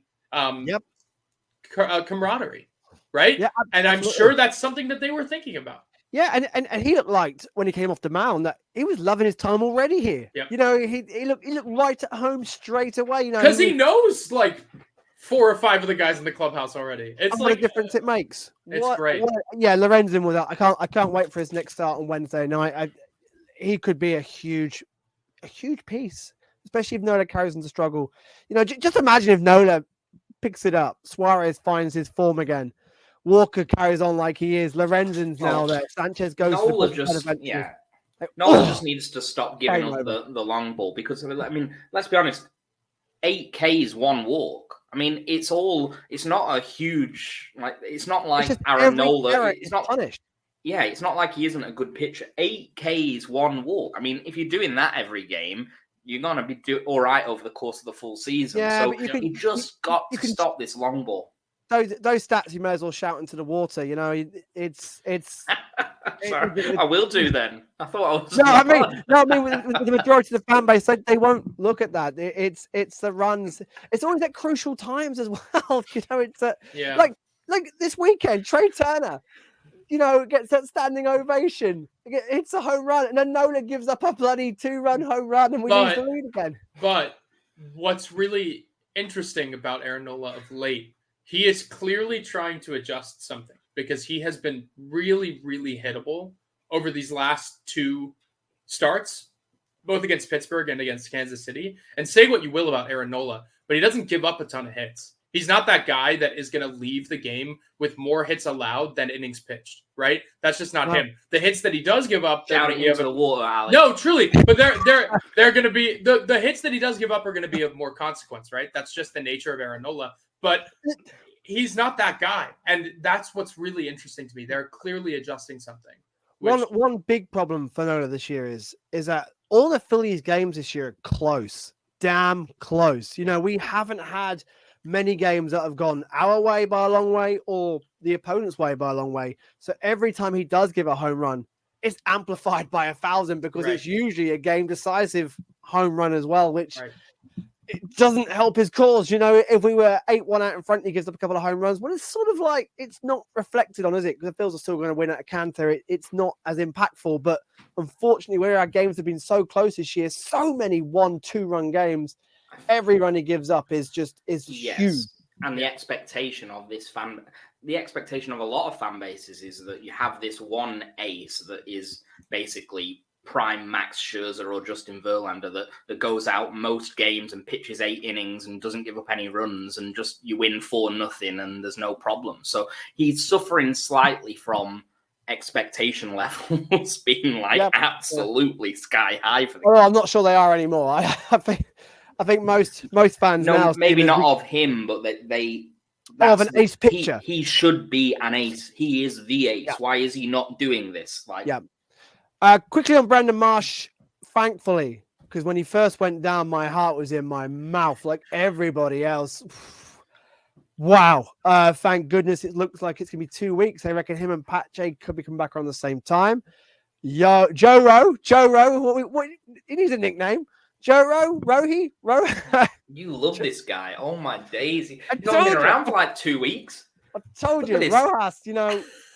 camaraderie, right? Yeah, and I'm sure that's something that they were thinking about. Yeah, and he looked like when he came off the mound that he was loving his time already here. Yep. He looked right at home straight away. Because he knows like 4 or 5 of the guys in the clubhouse already. It's what a difference it makes. It's great. Lorenzen with that. I can't wait for his next start on Wednesday night. He could be a huge piece, especially if Nola carries on to struggle. Just imagine if Nola picks it up, Suarez finds his form again, Walker carries on like he is, Lorenzen's now there, Sanchez goes Nola to the Nola just needs to stop giving up the long ball, because let's be honest, 8K is 1 walk. It's not a huge, it's not like Aaron Nola. It's not punished. Yeah, it's not like he isn't a good pitcher. 8K is 1 walk. If you're doing that every game, you're going to be all right over the course of the full season. Yeah, so you just got to stop this long ball. Those stats you may as well shout into the water. It's. Sorry, I will do then. I thought I was. With the majority of the fan base, they won't look at that. It's the runs. It's always at crucial times as well. It's like this weekend, Trey Turner. Gets that standing ovation. It's a home run, and then Nola gives up a bloody 2-run home run, and we lose the lead again. But what's really interesting about Aaron Nola of late, he is clearly trying to adjust something, because he has been really, really hittable over these last 2 starts, both against Pittsburgh and against Kansas City. And say what you will about Aaron Nola, but he doesn't give up a ton of hits. He's not that guy that is going to leave the game with more hits allowed than innings pitched, right? That's just not him. The hits that he does give up, shouting into the water, Alex. No, truly, but they're going to be the hits that he does give up are going to be of more consequence, right? That's just the nature of Aaron Nola. But he's not that guy, and that's what's really interesting to me. They're clearly adjusting something. One big problem for Nola this year is that all the Phillies games this year are close, damn close. We haven't had many games that have gone our way by a long way or the opponent's way by a long way. So every time he does give a home run, it's amplified by 1,000, because it's usually a game decisive home run as well, which it doesn't help his cause. If we were 8-1 out in front, he gives up a couple of home runs. Well, it's sort of like, it's not reflected on, is it? Because the Phils are still going to win at a canter. It's not as impactful. But unfortunately, where our games have been so close this year, so many 1-2 run games, every run he gives up is huge. And the expectation of the expectation of a lot of fan bases is that you have this one ace that is basically prime Max Scherzer or Justin Verlander that goes out most games and pitches 8 innings and doesn't give up any runs, and just you win 4-0 and there's no problem. So he's suffering slightly from expectation levels being absolutely sky high for the I'm not sure they are anymore. I think most fans now maybe not of him, but they of an ace pitcher. He should be an ace. He is the ace. Yeah. Why is he not doing this? Quickly on Brandon Marsh, thankfully, because when he first went down, my heart was in my mouth like everybody else. Wow. Thank goodness it looks like it's going to be 2 weeks. I reckon him and Pat J could be coming back around the same time. Joe Rowe. What he needs a nickname. Joe Rohe. You love this guy. Oh my days. He's only been around for like 2 weeks. I told you, Rojas,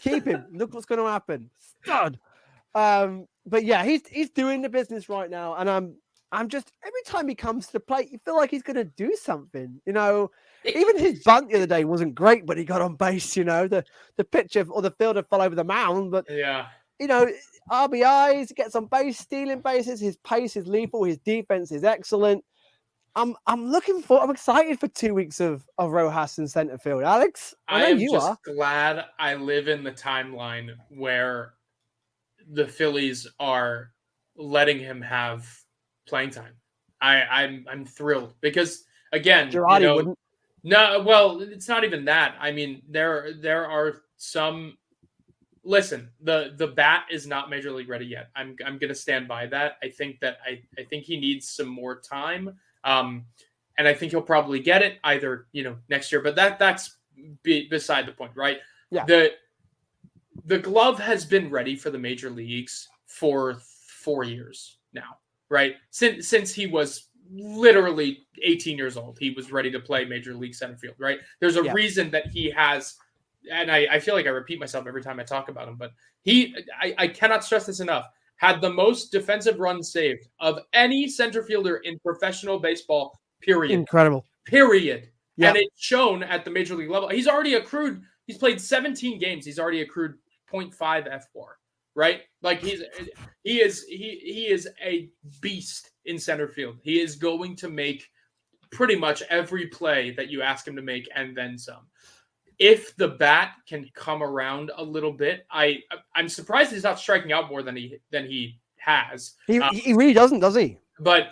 keep him. Look what's going to happen. Stud. But yeah, he's doing the business right now. And I'm just, every time he comes to the plate, you feel like he's going to do something. Even his bunt the other day wasn't great, but he got on base. The pitcher or the fielder fell over the mound. But yeah, RBIs, gets on base, stealing bases. His pace is lethal. His defense is excellent. I'm excited for 2 weeks of Rojas in center field. Alex, I know am you just are. glad I live in the timeline where the Phillies are letting him have playing time. I'm thrilled because again, Girardi wouldn't. No, well, it's not even that. I mean, there are some. Listen, the bat is not major league ready yet. I'm going to stand by that. I think he needs some more time. And I think he'll probably get it either next year. But that's beside the point, right? Yeah. The glove has been ready for the major leagues for 4 years now, right? Since he was literally 18 years old, he was ready to play major league center field, right? There's a reason that he has, and I feel like I repeat myself every time I talk about him, but I cannot stress this enough, had the most defensive runs saved of any center fielder in professional baseball, period. Incredible. Period. Yep. And it's shown at the major league level. He's played 17 games. He's already accrued 0.5 F4, right? Like he is a beast in center field. He is going to make pretty much every play that you ask him to make and then some. If the bat can come around a little bit, I'm surprised he's not striking out more than he has. He really doesn't, does he? But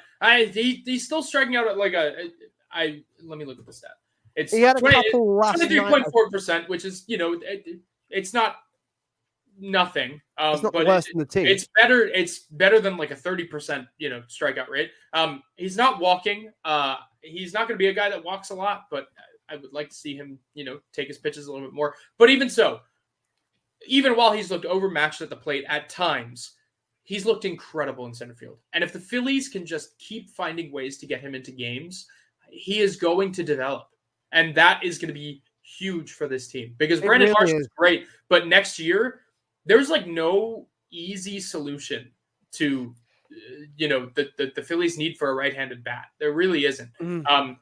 he's still striking out at like let me look at the stat. It's he had a couple 23.4%, which is it's not nothing. It's not but worse than the team. It's better. It's better than like a 30% strikeout rate. He's not walking. He's not going to be a guy that walks a lot, but I would like to see him, take his pitches a little bit more. But even so, even while he's looked overmatched at the plate at times, he's looked incredible in center field. And if the Phillies can just keep finding ways to get him into games, he is going to develop. And that is going to be huge for this team because Brandon Marsh is great. But next year, there's like no easy solution to, the Phillies need for a right-handed bat. There really isn't. Mm-hmm.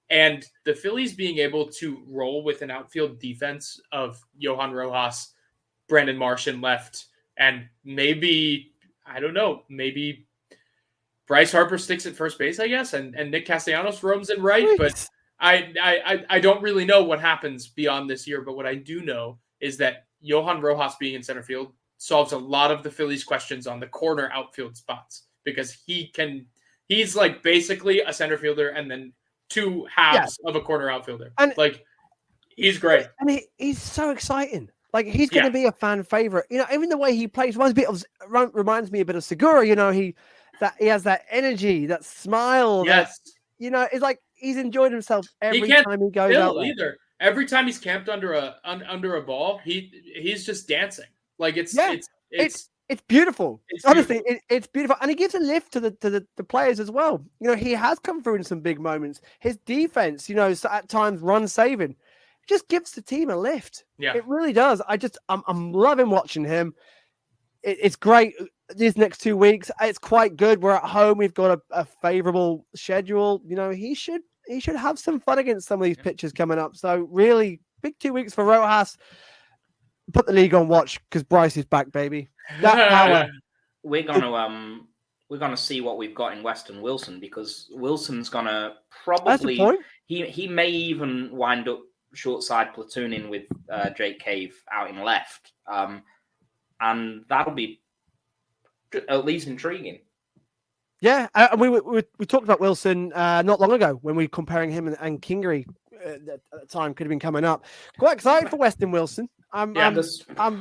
And the Phillies being able to roll with an outfield defense of Johan Rojas, Brandon Marsh in left, and maybe Bryce Harper sticks at first base, I guess, and Nick Castellanos roams in right. But I don't really know what happens beyond this year. But what I do know is that Johan Rojas being in center field solves a lot of the Phillies' questions on the corner outfield spots because he's like basically a center fielder and then two halves of a corner outfielder. And like, he's great. And he's so exciting. Like, he's going to be a fan favorite. Even the way he plays reminds me a bit of Segura. He has that energy, that smile. Yes. It's like he's enjoyed himself every time he goes out there. Either. Every time he's camped under a ball, he's just dancing. Like it's beautiful. It's honestly, beautiful. It's beautiful, and he gives a lift to the players as well. He has come through in some big moments. His defense, at times run saving, just gives the team a lift. Yeah, it really does. I'm loving watching him. It's great. These next 2 weeks, it's quite good. We're at home. We've got a favorable schedule. He should have some fun against some of these pitchers coming up. So really, big 2 weeks for Rojas. Put the league on watch because Bryce is back, baby. That power. We're gonna see what we've got in Weston Wilson because Wilson's gonna probably. That's the point. He may even wind up short side platooning with Jake Cave out in left, and that'll be at least intriguing. Yeah, we talked about Wilson not long ago when we were comparing him and Kingery at the time could have been coming up. Quite excited for Weston Wilson. I'm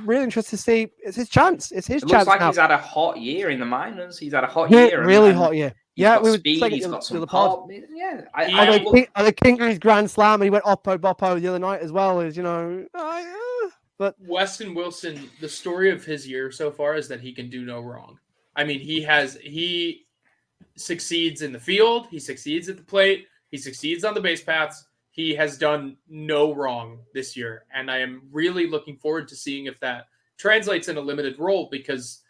really interested to see. It's his chance. It looks like now. He's had a hot year in the minors. He's had a hot year, really hot year. He's got speed. He's got some pop. Yeah, I think Kingery's Grand Slam, and he went oppo boppo the other night as well. Is but Weston Wilson, the story of his year so far is that he can do no wrong. I mean, he succeeds in the field. He succeeds at the plate. He succeeds on the base paths. He has done no wrong this year. And I am really looking forward to seeing if that translates in a limited role, because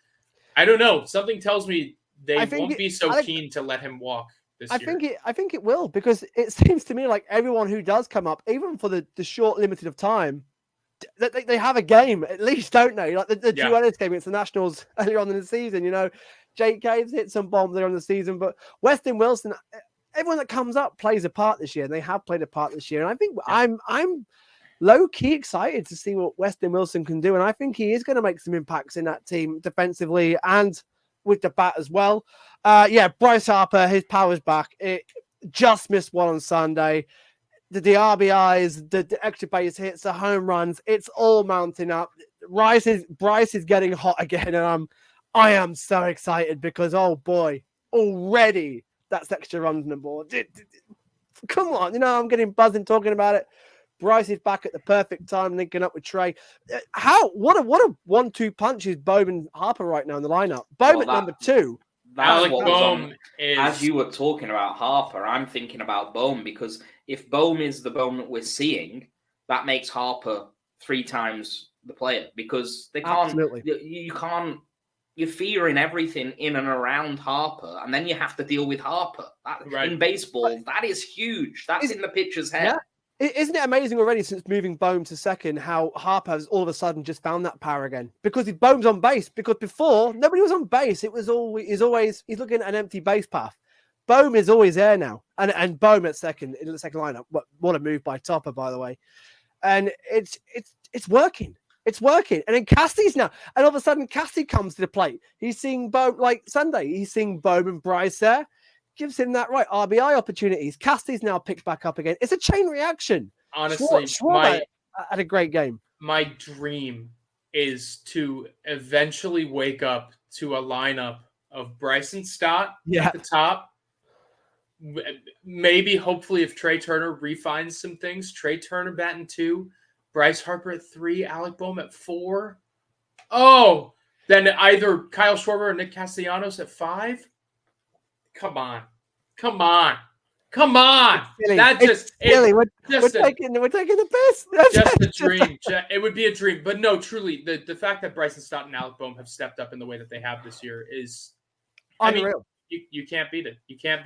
I don't know. Something tells me they won't be so keen to let him walk this year. I think it will, because it seems to me like everyone who does come up, even for the short limited of time, they have a game at least, don't they? Like the two Ellis game against the Nationals earlier on in the season, Jake Caves hit some bombs there on the season, but Weston Wilson, everyone that comes up plays a part this year, and they have played a part this year. And I think I'm low key excited to see what Weston Wilson can do, and I think he is going to make some impacts in that team defensively and with the bat as well. Bryce Harper, his power's back. It just missed one on Sunday. The RBIs, the extra base hits, the home runs, it's all mounting up. Bryce is getting hot again, and I am so excited because, oh boy, already that's extra runs on the board. Come on, I'm getting buzzing talking about it. Bryce is back at the perfect time, linking up with Trey. What a 1-2 punch is Bohm and Harper right now in the lineup. Bohm at number 2. Alec Bohm is... As you were talking about Harper, I'm thinking about Bohm, because if Bohm is the Bohm that we're seeing, that makes Harper 3 times the player, because they can't. Absolutely. You can't. You're fearing everything in and around Harper, and then you have to deal with Harper. In baseball, that is huge. That's in the pitcher's head. Yeah. Isn't it amazing already, since moving Bohm to second, how Harper has all of a sudden just found that power again? Because Bohm's on base. Because before, nobody was on base. It was always he's looking at an empty base path. Bohm is always there now. And Bohm at second, in the second lineup. What a move by Topper, by the way. And it's working. It's working. And then Cassie's now. And all of a sudden, Cassie comes to the plate. He's seeing Bohm, like Sunday, he's seeing Bohm and Bryce there. Gives him that right RBI opportunities. Cassie's now picked back up again. It's a chain reaction. Honestly, Schwarber had a great game. My dream is to eventually wake up to a lineup of Bryson Stott at the top. Maybe, hopefully, if Trey Turner refines some things, Trey Turner batting 2, Bryce Harper at 3, Alec Bohm at 4. Oh, then either Kyle Schwarber or Nick Castellanos at 5. Come on. That's silly. We're taking the piss. Just a dream. It would be a dream. But no, truly, the fact that Bryson Stott and Alec Bohm have stepped up in the way that they have this year is unreal. You can't beat it.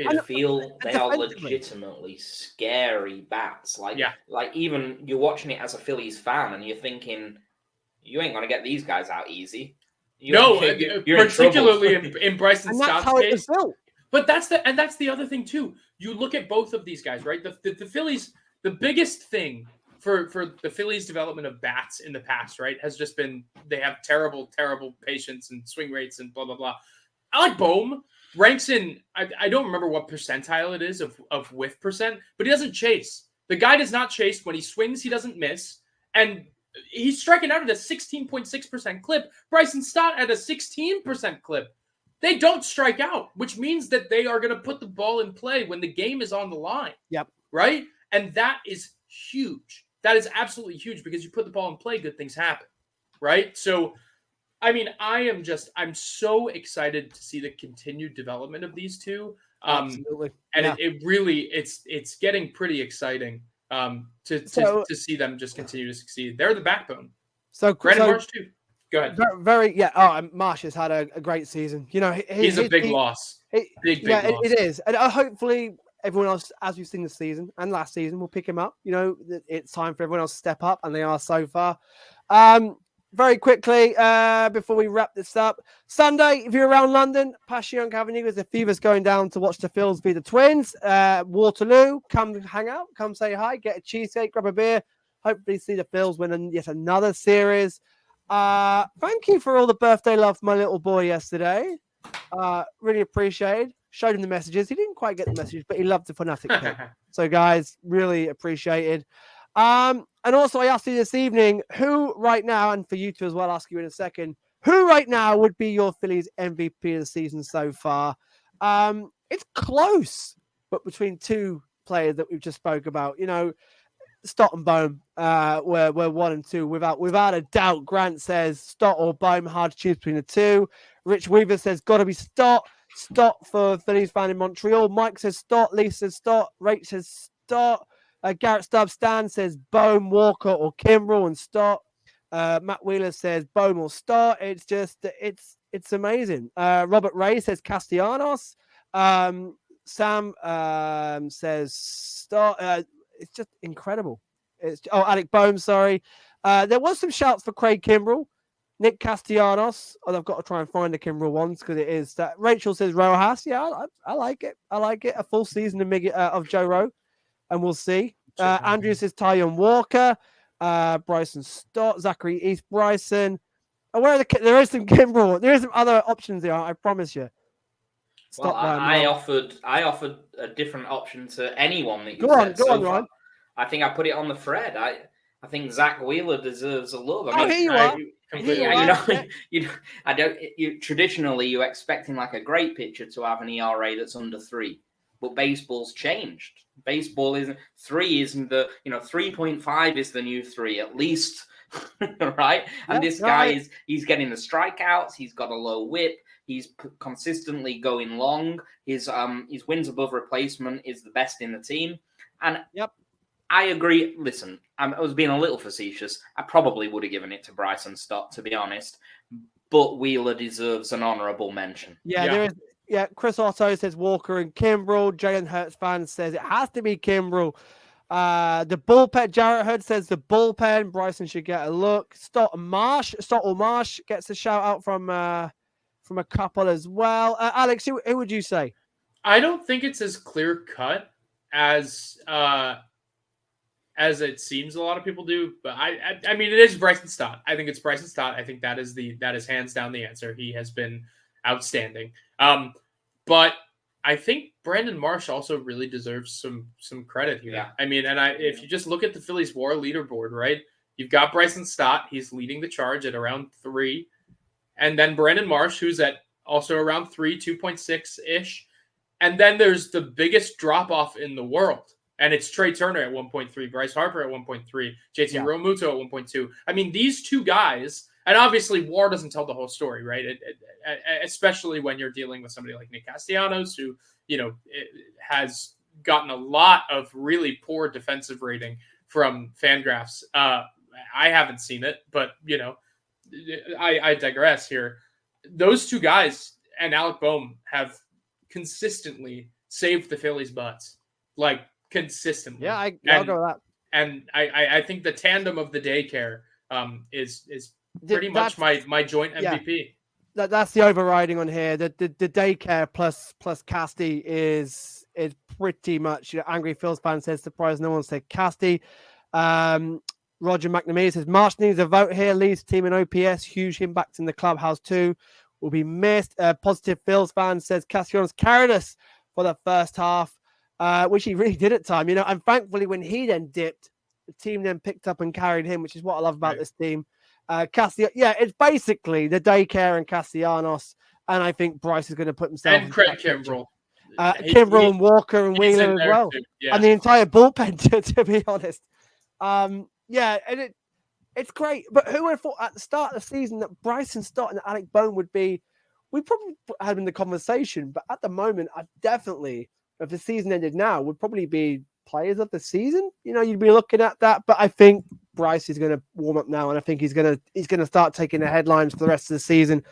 I feel they are legitimately scary bats. Like even you're watching it as a Phillies fan and you're thinking, you ain't going to get these guys out easy. You're particularly in Bryson Stott's case. But that's the other thing too. You look at both of these guys, right? The Phillies, the biggest thing for the Phillies' development of bats in the past, right, has just been they have terrible patience and swing rates and blah blah blah. Alec Bohm ranks in, I don't remember what percentile it is of whiff percent, but he doesn't chase. The guy does not chase. When he swings, he doesn't miss, and he's striking out at a 16.6% clip. Bryson Stott at a 16% clip. They don't strike out, which means that they are going to put the ball in play when the game is on the line. Yep. Right? And that is huge. That is absolutely huge, because you put the ball in play, good things happen. Right? So, I mean, I'm so excited to see the continued development of these two. Absolutely. And it really, it's getting pretty exciting to see them just continue to succeed. They're the backbone. So Brandon Marsh too. Go ahead. Marsh has had a great season. He's a big loss. Big loss. It is. And hopefully everyone else, as we've seen this season and last season, will pick him up. It's time for everyone else to step up, and they are so far. Very quickly, before we wrap this up, Sunday, if you're around London, Passyunk Avenue, as the Fever's going down to watch the Phils beat the Twins. Waterloo, come hang out, come say hi, get a cheesecake, grab a beer. Hopefully see the Phils win yet another series. Thank you for all the birthday love for my little boy yesterday. Really appreciate. Showed him the messages. He didn't quite get the message, but he loved the fanatic pick. So, guys, really appreciated. And also, I asked you this evening, who right now, and for you to as well, ask you in a second, who right now would be your Phillies MVP of the season so far? It's close, but between two players that we've just spoke about, Stott and Bohm, we're 1 and 2 without a doubt. Grant says Stott or Bohm, hard to choose between the two. Rich Weaver says got to be Stott for Phillies fan in Montreal. Mike says Stott. Lee says Stott. Rach says Stott. Garrett Stubbs Stan says Bohm, Walker, or Kimbrel and Stott. Matt Wheeler says Bohm or Stott. It's just it's amazing. Robert Ray says Castellanos. Sam says Stott. It's just incredible. Alec Bohm, sorry. There was some shouts for Craig Kimbrel, Nick Castellanos. I've got to try and find the Kimbrel ones because it is that. Rachel says Rojas. Yeah, I like it. I like it. A full season of Joe Rowe, and we'll see. Andrew says Tyon Walker, Bryson Stott, Zachary East Bryson. There is some Kimbrel. There is some other options there. I promise you. Well, I offered a different option to anyone that you said so far. Ryan. I think I put it on the thread. I think Zach Wheeler deserves a love. I mean, here you are. Traditionally you expecting like a great pitcher to have an ERA that's under 3, but baseball's changed. Baseball isn't 3 isn't the 3.5 is the new 3 at least, right? And this guy he's getting the strikeouts. He's got a low WHIP. He's consistently going long. His wins above replacement is the best in the team. And I agree. Listen, I was being a little facetious. I probably would have given it to Bryson Stott, to be honest. But Wheeler deserves an honourable mention. There is. Yeah, Chris Otto says Walker and Kimbrel. Jalen Hurts fan says it has to be Kimbrel. The bullpen, Jarrett Hood says the bullpen. Bryson should get a look. Stott or Marsh gets a shout out from a couple as well. Alex, who would you say? I don't think it's as clear cut as it seems a lot of people do, but I mean it is Bryson Stott. I think it's Bryson Stott. I think that is hands down the answer. He has been outstanding. But I think Brandon Marsh also really deserves some credit here. Yeah. I mean, if you just look at the Phillies WAR leaderboard, right? You've got Bryson Stott. He's leading the charge at around 3. And then Brandon Marsh, who's at also around 3, 2.6-ish. And then there's the biggest drop-off in the world. And it's Trey Turner at 1.3, Bryce Harper at 1.3, JT Realmuto at 1.2. I mean, these two guys, and obviously WAR doesn't tell the whole story, right? Especially when you're dealing with somebody like Nick Castellanos, who, has gotten a lot of really poor defensive rating from Fangraphs. I haven't seen it, but, I digress here. Those two guys and Alec Bohm have consistently saved the Phillies' butts. Like, consistently. Yeah, I'll go with that. And I think the tandem of the daycare is pretty much my joint MVP. That's the overriding on here. The daycare plus Casty is pretty much. Angry Phil's fan says surprised no one said Casty. Roger McNamee says Marsh needs a vote here. Leads team in OPS. Huge impact in the clubhouse too. Will be missed. Positive Phil's fan says Castellanos carried us for the first half. Which he really did at time, and thankfully when he then dipped, the team then picked up and carried him, which is what I love about this team. It's basically the daycare and Castellanos, and I think Bryce is going to put himself and Craig Kimbrel, Kimbrel and Walker and Wheeler as well, and the entire bullpen to be honest. And it's great. But who would have thought at the start of the season that Bryson Stott and Alec Bohm would be? We probably had in the conversation, but at the moment, I definitely. If the season ended now, would probably be players of the season. You'd be looking at that. But I think Bryce is going to warm up now, and I think he's going to start taking the headlines for the rest of the season.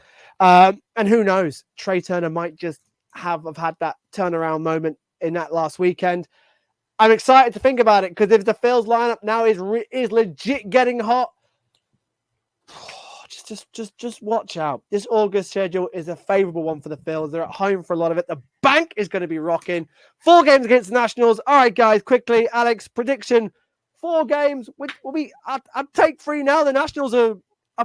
And who knows? Trey Turner might just have had that turnaround moment in that last weekend. I'm excited to think about it because if the Phil's lineup now is legit getting hot, just watch out. This August schedule is a favorable one for the Phils. They're at home for a lot of it. The bank is going to be rocking. 4 games against the Nationals. All right, guys, quickly. Alex, prediction. 4 games. I'd take 3 now. The Nationals are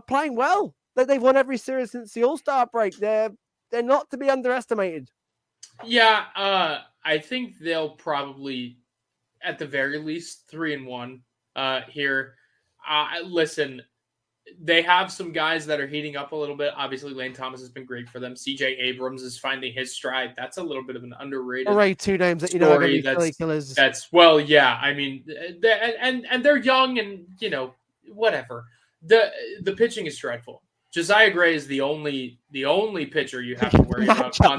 playing well. They've won every series since the All-Star break. They're not to be underestimated. Yeah, I think they'll probably, at the very least, 3-1 here. Listen, they have some guys that are heating up a little bit. Obviously, Lane Thomas has been great for them. CJ Abrams is finding his stride. That's a little bit of an underrated Already two names that you know are going to be Philly killers. That's well, yeah. I mean, and they're young, and whatever. The pitching is dreadful. Josiah Gray is the only pitcher you have to worry about on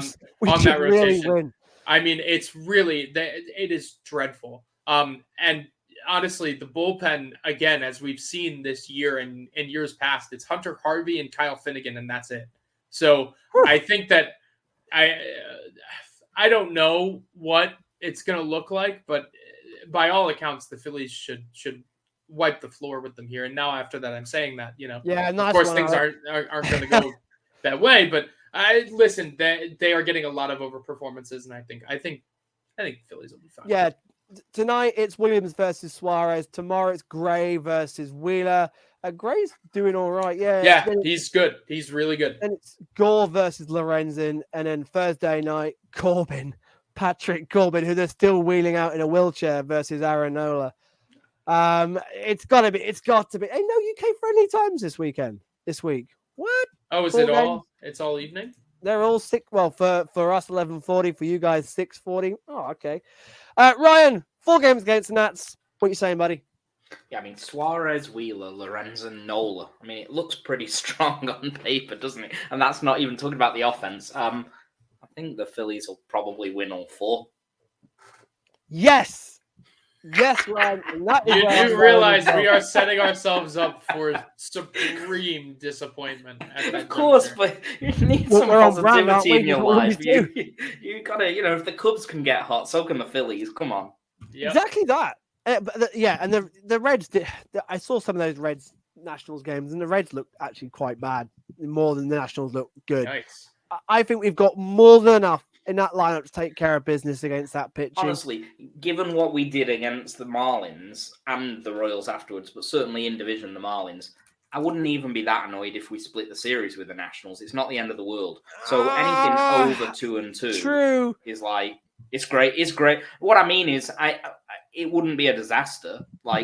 that rotation. Really I mean, it's really it is dreadful. And honestly, the bullpen, again, as we've seen this year and in years past, it's Hunter Harvey and Kyle Finnegan, and that's it. So I think that I don't know what it's going to look like, but by all accounts, the Phillies should wipe the floor with them here. And now after that, I'm saying that, nice of course things aren't going to go that way, but listen, they are getting a lot of overperformances, and I think Phillies will be fine. Yeah. Tonight it's Williams versus Suarez. Tomorrow it's Gray versus Wheeler. Gray's doing all right. Yeah, he's good. He's really good. And it's Gore versus Lorenzen, and then Thursday night Patrick Corbin, who they're still wheeling out in a wheelchair, versus Aaron Nola. It's got to be. Hey, no UK friendly times this week. What? Oh, is it all? It's all evening. They're all sick. Well, for us 11:40, for you guys 6:40. Oh, okay. Ryan, 4 games against the Nats. What you saying, buddy? Yeah, I mean, Suarez, Wheeler, Lorenzen, Nola. I mean, it looks pretty strong on paper, doesn't it? And that's not even talking about the offense. I think the Phillies will probably win all 4. Yes, Ryan. You do realize we are setting ourselves up for supreme disappointment. Of course, but you need some positivity in your life. You gotta, if the Cubs can get hot, so can the Phillies. Come on. Yep. Exactly that. And the Reds. I saw some of those Reds Nationals games, and the Reds looked actually quite bad, more than the Nationals look good. Nice. I think we've got more than enough in that lineup to take care of business against that pitching. Honestly, given what we did against the Marlins and the Royals afterwards, but certainly in division, the Marlins, I wouldn't even be that annoyed if we split the series with the Nationals. It's not the end of the world. So anything over 2-2 is like, it's great. It's great. What I mean is, it wouldn't be a disaster. But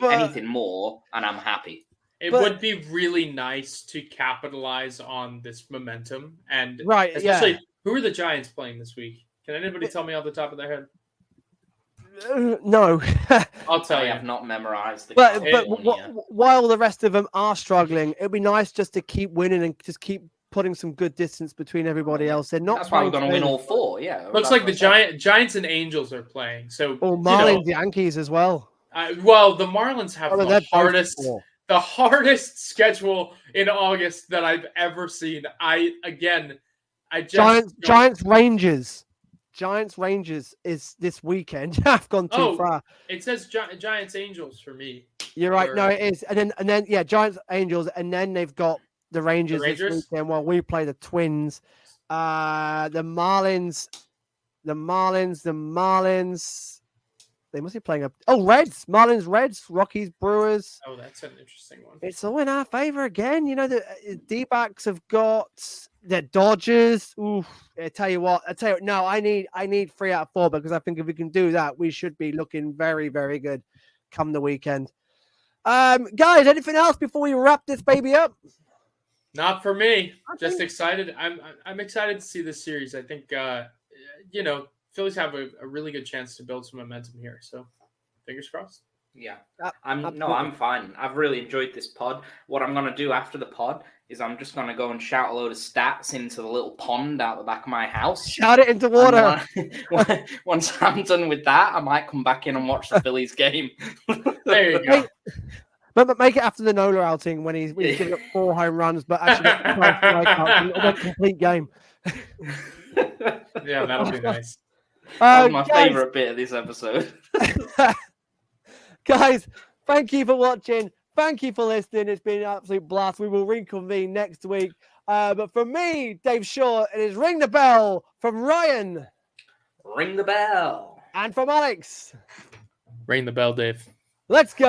anything more, and I'm happy. It would be really nice to capitalize on this momentum, and especially. Who are the Giants playing this week? Can anybody tell me off the top of their head? No. I'll tell you. I have not memorized the But while the rest of them are struggling, it'd be nice just to keep winning and just keep putting some good distance between everybody else. They're not. That's why we're going to win all 4. Yeah. Looks like the Giants and Angels are playing. So Marlins, Yankees as well. Well, the Marlins have the hardest schedule in August that I've ever seen. Giants Rangers. Giants Rangers is this weekend. I've gone too far. It says Giants Angels for me. You're right. No, it is. And then Giants Angels, and then they've got the Rangers this weekend while we play the Twins. The Marlins. They must be playing Reds. Marlins, Reds, Rockies, Brewers. Oh, that's an interesting one. It's all in our favor again. The D-backs have got the Dodgers. Oof. I tell you what. No, I need 3 out of 4, because I think if we can do that, we should be looking very, very good come the weekend. Guys, anything else before we wrap this baby up? Not for me. Just excited. I'm excited to see this series. I think Phillies have a really good chance to build some momentum here. So fingers crossed. Yeah. I'm fine. I've really enjoyed this pod. What I'm going to do after the pod is I'm just going to go and shout a load of stats into the little pond out the back of my house. Shout it into water. Once I'm done with that, I might come back in and watch the Phillies game. There you go. But make it after the Nola outing when he's giving up 4 home runs, but actually a complete game. Yeah, that'll be nice. That was my favorite bit of this episode. Guys, thank you for watching. Thank you for listening. It's been an absolute blast. We will reconvene next week. But from me, Dave Shaw, it is Ring the Bell. From Ryan. Ring the bell. And from Alex. Ring the bell, Dave. Let's go.